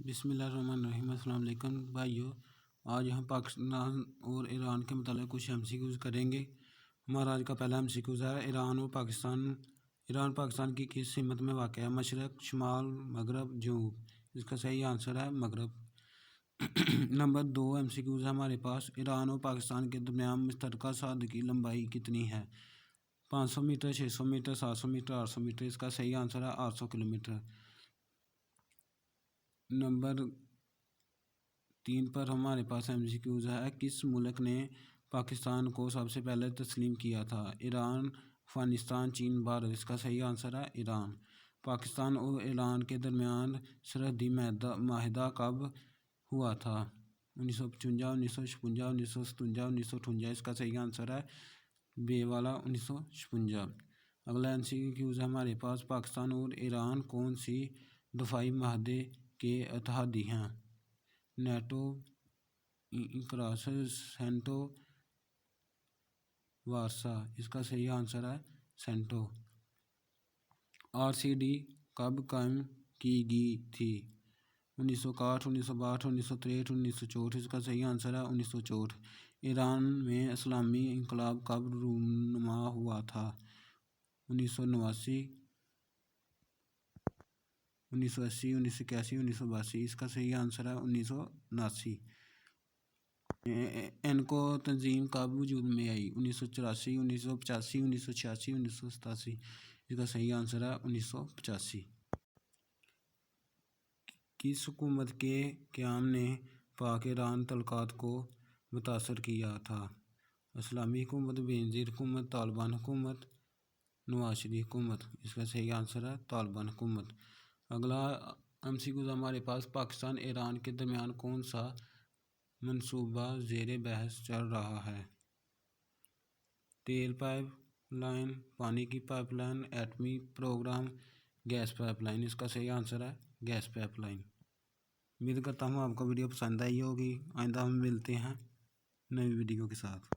बिस्मिल्लाहिर्रहमानिर्रहीम। अस्सलाम वालेकुम भाइयों, आज हम पाकिस्तान और ईरान के मतलब कुछ एमसीक्यूज़ करेंगे। हमारा आज का पहला एमसीक्यूज़ है ईरान और पाकिस्तान। ईरान पाकिस्तान की किस सीमत में वाक़ है? मशरक़, शुमाल, मगरब, जनूब। इसका सही आंसर है मगरब। नंबर 2 एमसीक्यूज़ है हमारे पास। ईरान और पाकिस्तान के दरमियान मुश्तरका सरहद की लंबाई कितनी है? 500 मीटर, 600 मीटर, 700 मीटर, 800 मीटर। इसका सही आंसर है 800 किलोमीटर। नंबर 3 पर हमारे पास एमसीक्यूज़ है। किस मुल्क ने पाकिस्तान को सबसे पहले तस्लीम किया था? ईरान, अफ़गानिस्तान, चीन, भारत। इसका सही आंसर है ईरान। पाकिस्तान और ईरान के दरमियान सरहदी माहिदा कब हुआ था? 1955, 1956, 1957, 1958। इसका सही आंसर है बे वाला 1956। अगला एमसीक्यूज़ है हमारे पास। पाकिस्तान और ईरान कौन सी दफ़ाई माहदे के इत्तेहादी हैं? नेटो, इंक्रास, सेंटो, वारसा। इसका सही आंसर है सेंटो। आरसीडी कब कायम की गई थी? 1961, 1962, 1963, 1964। इसका सही आंसर है 1964। ईरान में इस्लामी इनकलाब कब रूनुमा हुआ था? 1989, 1980, 1981, 1982। इसका सही आंसर है 1979। इनको तंजीम कब वजूद में आई? 1984, 1985, 1986, 1987। इसका सही आंसर है 1985। किस हुकूमत के क़याम ने पाक ईरान तल्लुकात को मुतासर किया था? इस्लामी हुकूमत, बेनज़ीर हुकूमत, तालिबान हुकूमत, नवाज शरीफ हुकूमत। इसका सही आंसर है तालिबान हुकूमत। अगला एमसीक्यू हमारे पास। पाकिस्तान ईरान के दरमियान कौन सा मनसूबा ज़ेरे बहस चल रहा है? तेल पाइपलाइन, पानी की पाइपलाइन, एटमी प्रोग्राम, गैस पाइपलाइन। इसका सही आंसर है गैस पाइपलाइन। उम्मीद करता हूँ आपको वीडियो पसंद आई होगी। आइंदा हम मिलते हैं नई वीडियो के साथ।